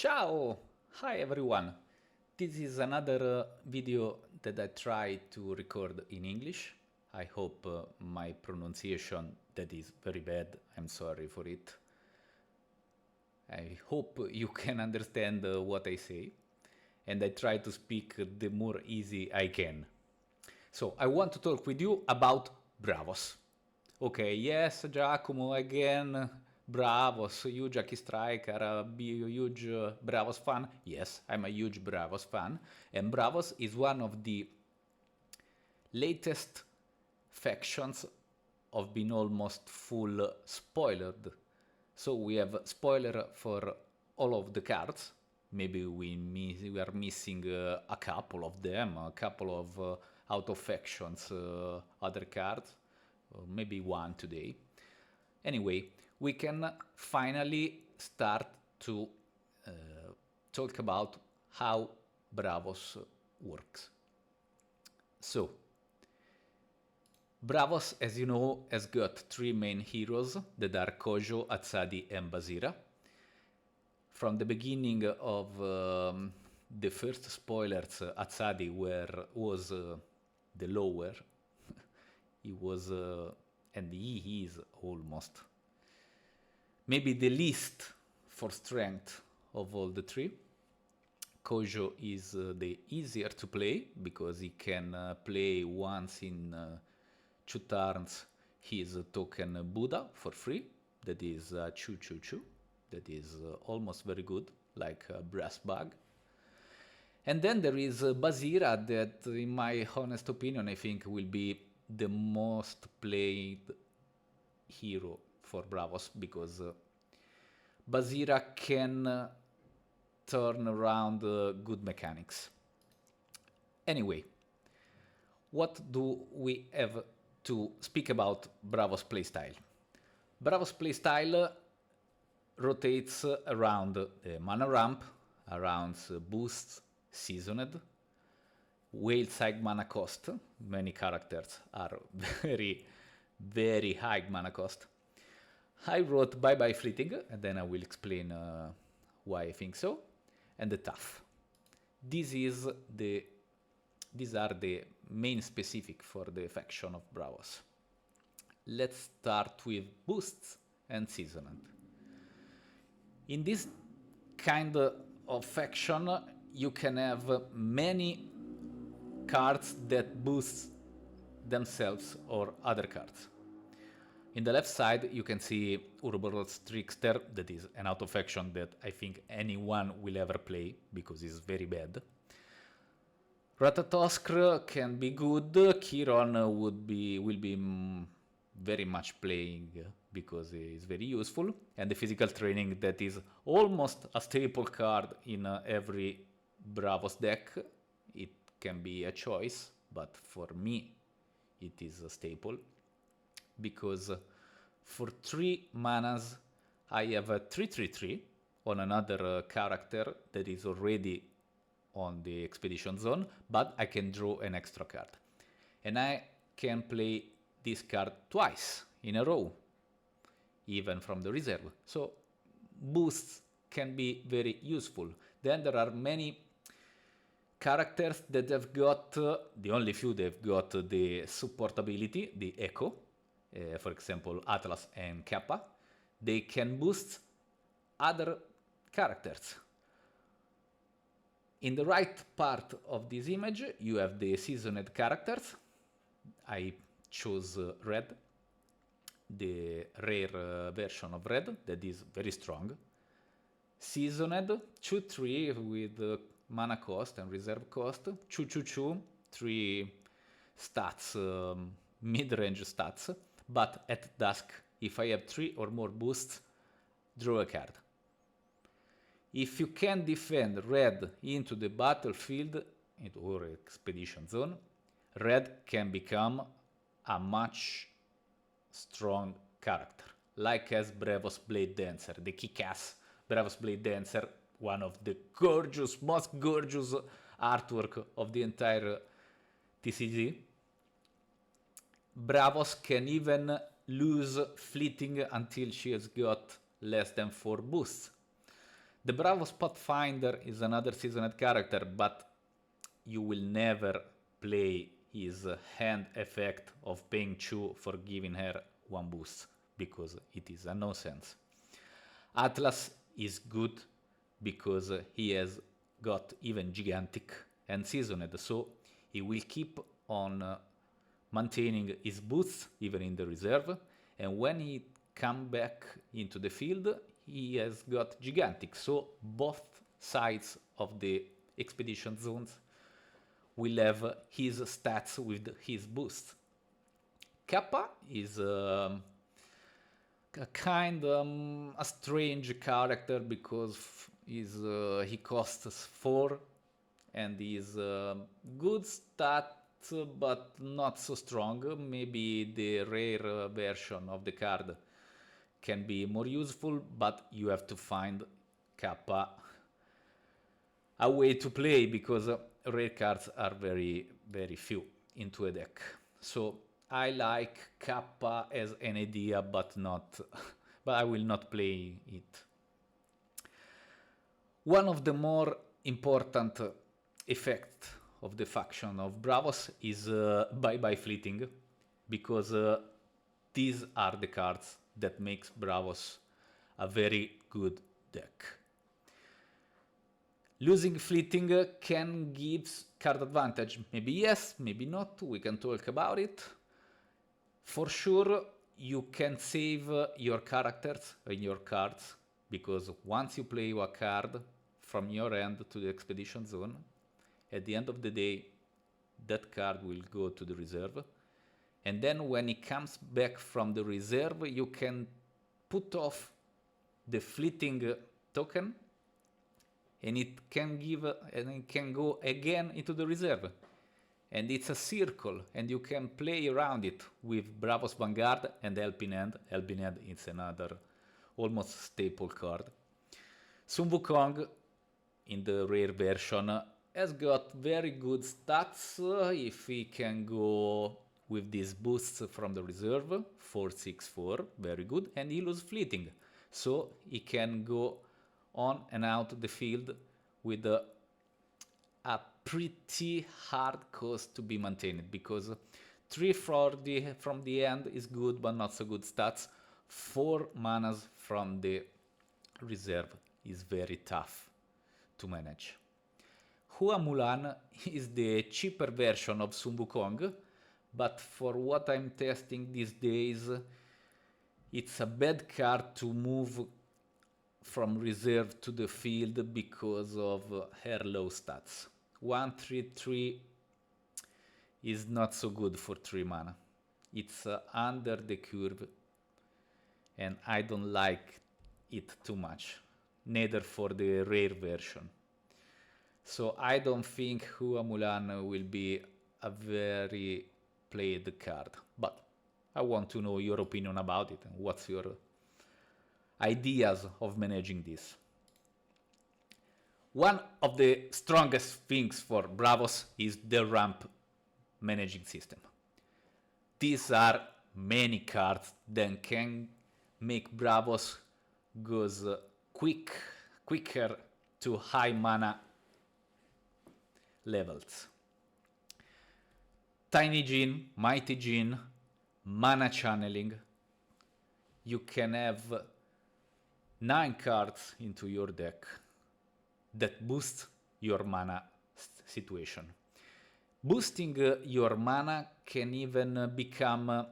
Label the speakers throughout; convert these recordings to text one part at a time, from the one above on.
Speaker 1: Ciao! Hi everyone! This is another video that I try to record in English. I hope my pronunciation that is very bad, I'm sorry for it. I hope you can understand what I say, and I try to speak the more easy I can. So I want to talk with you about Bravos. Okay, yes, Giacomo again. Bravos, huge Aki striker, huge Bravos fan. Yes, I'm a huge Bravos fan, and Bravos is one of the latest factions of being almost full spoiled. So we have spoiler for all of the cards. Maybe we are missing a couple of them, a couple of out of factions, other cards, or maybe one today. Anyway, we can finally start to talk about how Bravos works. So, Bravos, as you know, has got three main heroes that are KOJO, Atsadi, and Basira. From the beginning of the first spoilers, Atsadi was the lower. He was, and he is almost, maybe the least for strength of all the three. KOJO is the easier to play because he can play once in 2 turns his token Buddha for free. That is Chu Chu Chu. That is almost very good, like a brass bag. And then there is Basira that, in my honest opinion, I think will be the most played hero for Bravos because Basira can turn around good mechanics. Anyway, what do we have to speak about Bravos playstyle? Bravos playstyle rotates around the mana ramp, around boosts, seasoned, whale side mana cost. Many characters are very high mana cost. I wrote Bye Bye Fleeting, and then I will explain why I think so, and the tough. These are the main specific for the faction of Bravos. Let's start with boosts and seasoned. In this kind of faction, you can have many cards that boost themselves or other cards. In the left side, you can see Ouroboros Trickster, that is an out of faction that I think anyone will ever play because it's very bad. Ratatoskr can be good. Chiron will be very much playing because it's very useful. And the physical training that is almost a staple card in every Bravos deck. It can be a choice, but for me it is a staple. Because for 3 manas I have a 3/3/3 on another character that is already on the expedition zone, but I can draw an extra card. And I can play this card twice in a row, even from the reserve. So boosts can be very useful. Then there are many characters that have got, the only few that have got the support ability, the Echo. For example, Atlas and Kappa, they can boost other characters. In the right part of this image, you have the seasoned characters. I chose red, the rare version of red that is very strong. Seasoned, 2/3 with mana cost and reserve cost. 2/2/2, 3 stats, mid-range stats. But at dusk, if I have 3 or more boosts, draw a card. If you can defend red into the battlefield or expedition zone, red can become a much strong character, like as Bravos Blade Dancer, the kick-ass Bravos Blade Dancer, one of the most gorgeous artwork of the entire TCG. Bravos can even lose fleeting until she has got less than 4 boosts. The Bravos Pathfinder is another seasoned character, but you will never play his hand effect of paying 2 for giving her 1 boost, because it is a nonsense. Atlas is good because he has got even gigantic and seasoned, so he will keep on maintaining his boosts even in the reserve, and when he come back into the field he has got gigantic, so both sides of the expedition zones will have his stats with his boosts. Kappa is a kind a strange character because he costs 4 and is good stat but not so strong. Maybe the rare version of the card can be more useful, but you have to find Kappa a way to play because rare cards are very few into a deck. So I like Kappa as an idea, but I will not play it. One of the more important effects of the faction of Bravos is bye-bye fleeting, because these are the cards that makes Bravos a very good deck. Losing fleeting can give card advantage. Maybe yes, maybe not. We can talk about it. For sure, you can save your characters in your cards, because once you play a card from your end to the expedition zone, at the end of the day, that card will go to the reserve. And then when it comes back from the reserve, you can put off the fleeting token, and it can go again into the reserve. And it's a circle, and you can play around it with Bravos Vanguard and Helping Hand. Helping Hand is another almost staple card. Sun Wukong, in the rare version, has got very good stats if he can go with these boosts from the reserve. 4-6-4, very good, and he loses fleeting, so he can go on and out the field with a pretty hard cost to be maintained, because 3 from the end is good but not so good stats. 4 manas from the reserve is very tough to manage. Hua Mulan is the cheaper version of Sun Wukong, but for what I'm testing these days, it's a bad card to move from reserve to the field because of her low stats. 1-3-3 is not so good for 3 mana. It's under the curve, and I don't like it too much, neither for the rare version. So I don't think Hua Mulan will be a very played card, but I want to know your opinion about it and what's your ideas of managing this. One of the strongest things for Bravos is the ramp managing system. These are many cards that can make Bravos goes quicker to high mana levels. Tiny Jinn, Mighty Jinn, mana channeling. You can have 9 cards into your deck that boost your mana situation. Boosting your mana can even become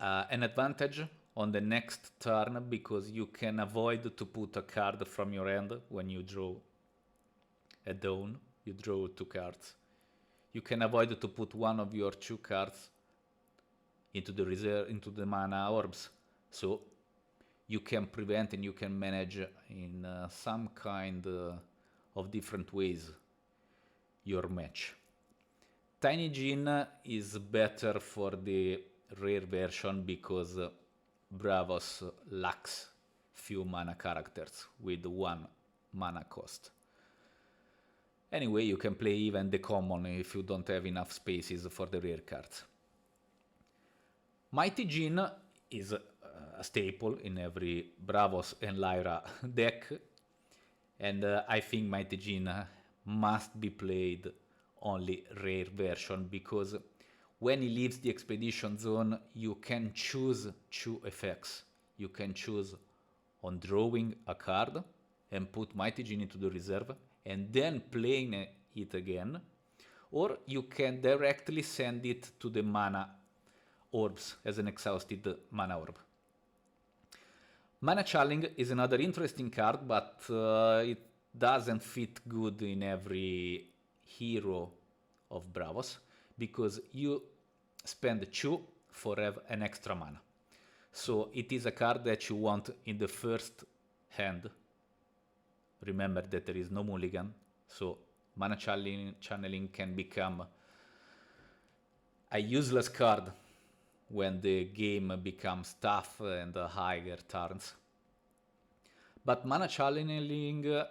Speaker 1: an advantage on the next turn, because you can avoid to put a card from your hand when you draw a dawn. You draw 2 cards. You can avoid to put one of your 2 cards into the reserve, into the mana orbs. So you can prevent and you can manage in some kind of different ways your match. Tiny Jinn is better for the rare version because Bravos lacks few mana characters with 1 mana cost. Anyway, you can play even the common if you don't have enough spaces for the rare cards. Mighty Jinn is a staple in every Bravos and Lyra deck. And I think Mighty Jinn must be played only rare version, because when he leaves the expedition zone, you can choose two effects. You can choose on drawing a card and put Mighty Jinn into the reserve and then playing it again, or you can directly send it to the mana orbs as an exhausted mana orb. Mana Channeling is another interesting card, but it doesn't fit good in every hero of Bravos, because you spend 2 for have an extra mana. So it is a card that you want in the first hand. Remember that there is no mulligan, so Mana Channeling can become a useless card when the game becomes tough and higher turns. But Mana Channeling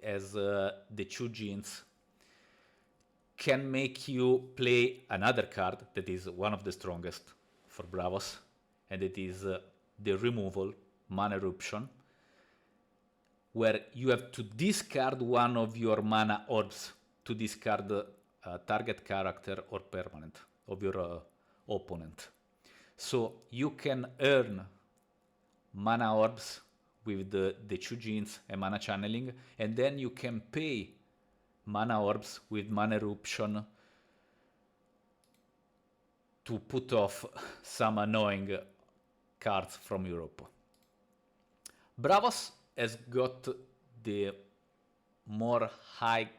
Speaker 1: as the 2 jinns can make you play another card that is one of the strongest for Bravos, and it is the removal, Mana Eruption, where you have to discard one of your mana orbs to discard target character or permanent of your opponent. So you can earn mana orbs with the 2 jinns and Mana Channeling, and then you can pay mana orbs with Mana Eruption to put off some annoying cards from Europe. Bravos has got the more high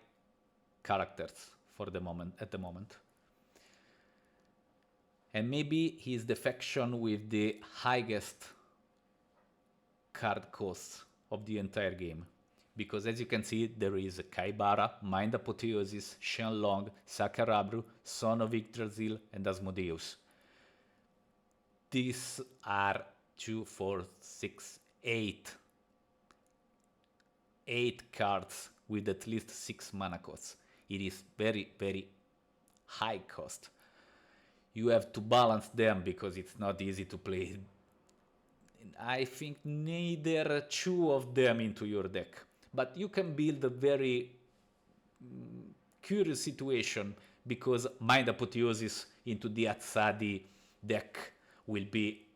Speaker 1: characters for the moment, at the moment. And maybe he's the faction with the highest card costs of the entire game. Because as you can see, there is Kaibara, Mind Apotheosis, Shenlong, Sakarabru, Son of Yggdrasil, and Asmodeus. These are 2, 4, 6, 8 cards with at least 6 mana costs. It is very, very high cost. You have to balance them because it's not easy to play. I think neither 2 of them into your deck. But you can build a very curious situation, because Mind Apotheosis into the Atsadi deck will be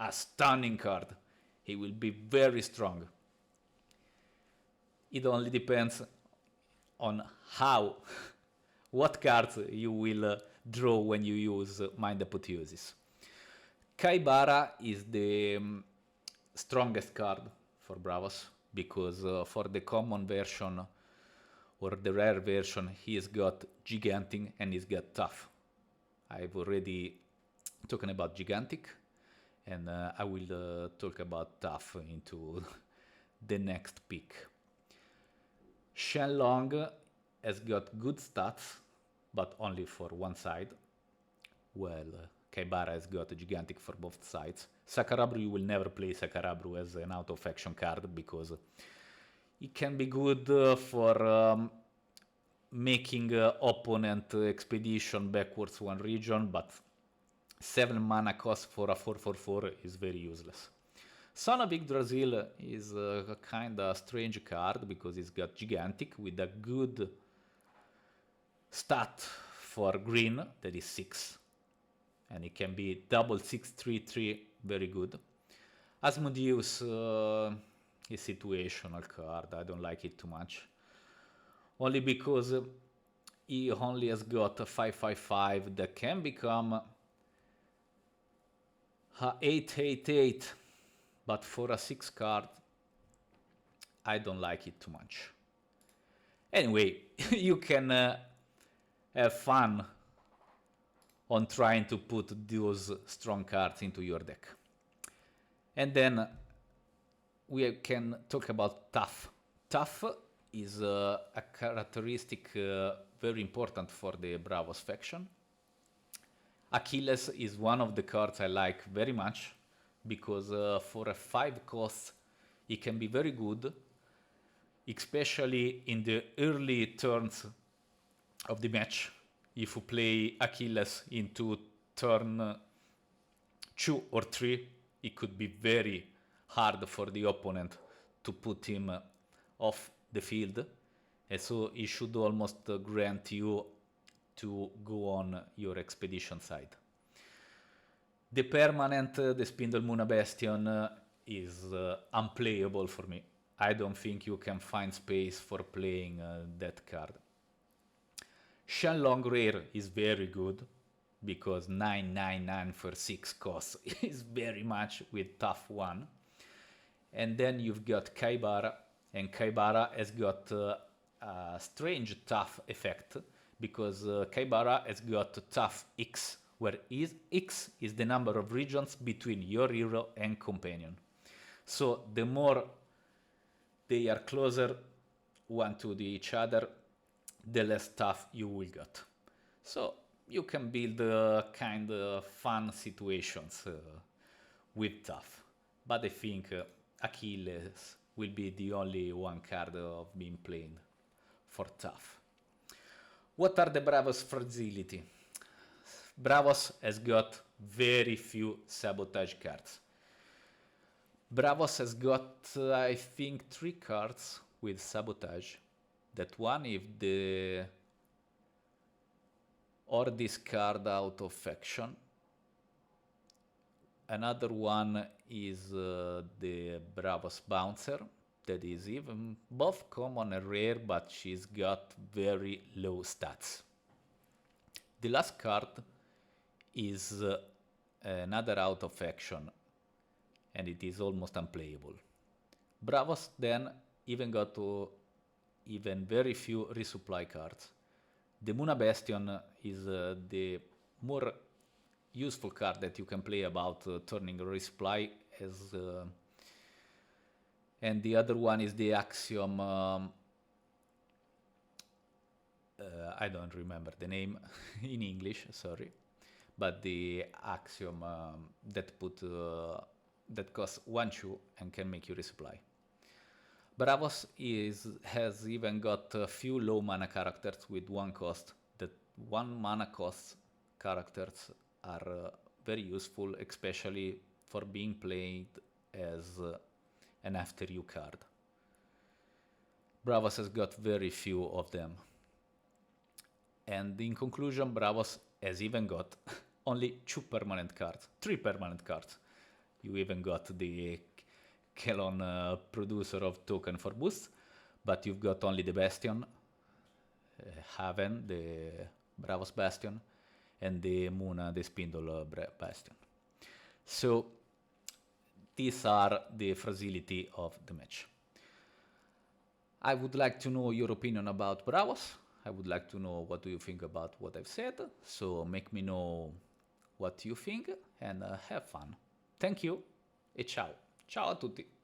Speaker 1: a stunning card. He will be very strong. It only depends on what cards you will draw when you use Mind Apotheosis. Kaibara is the strongest card for Bravos, because for the common version or the rare version, he's got Gigantic and he's got Tough. I've already talked about Gigantic, and I will talk about Tough into the next pick. Shenlong has got good stats, but only for one side, while Kaibara has got a Gigantic for both sides. Sakarabru, you will never play Sakarabru as an out-of-action card, because it can be good for making opponent expedition backwards one region, but 7 mana cost for a 4/4/4 is very useless. Son of Yggdrasil is a kind of strange card, because it's got Gigantic with a good stat for green, that is 6. And it can be double 6/3/3, very good. Asmodeus is situational card. I don't like it too much. Only because he only has got a 5/5/5 that can become a 8/8/8. But for a 6 card, I don't like it too much. Anyway, you can have fun on trying to put those strong cards into your deck. And then we can talk about Tough. Tough is a characteristic very important for the Bravos faction. Achilles is one of the cards I like very much, because for a 5 cost, it can be very good, especially in the early turns of the match. If you play Achilles into turn 2 or 3, it could be very hard for the opponent to put him off the field, and so it should almost grant you to go on your expedition side. The permanent, the Spindle Muna Bastion, is unplayable for me. I don't think you can find space for playing that card. Shenlong Rare is very good, because 999 for 6 costs is very much with tough 1. And then you've got Kaibara, and Kaibara has got a strange tough effect, because Kaibara has got tough X, where X is the number of regions between your hero and companion. So the more they are closer one to each other, the less tough you will get. So you can build kind of fun situations with tough. But I think Achilles will be the only one card of being played for tough. What are the Bravos' fragility? Bravos has got very few sabotage cards. Bravos has got, I think, 3 cards with sabotage. That one if the or discard out of action. Another one is the Bravos Bouncer, that is even both common and rare, but she's got very low stats. The last card is another out of action, and it is almost unplayable. Bravos then even got to even very few resupply cards. The Muna Bastion is the more useful card that you can play about turning a resupply as and the other one is the axiom. I don't remember the name in English, sorry, but the axiom that costs 1/2 and can make you resupply. Bravos has even got a few low mana characters with 1 cost. That 1 mana cost characters are very useful, especially for being played as an after you card. Bravos has got very few of them. And in conclusion, Bravos has even got only 2 permanent cards, 3 permanent cards. You even got the Kelon producer of token for boost, but you've got only the Bastion, Haven, the Bravos Bastion, and the Muna, the Spindle Bastion. So these are the fragility of the match. I would like to know your opinion about Bravos. I would like to know what do you think about what I've said. So make me know what you think and have fun. Thank you e ciao. Ciao a tutti.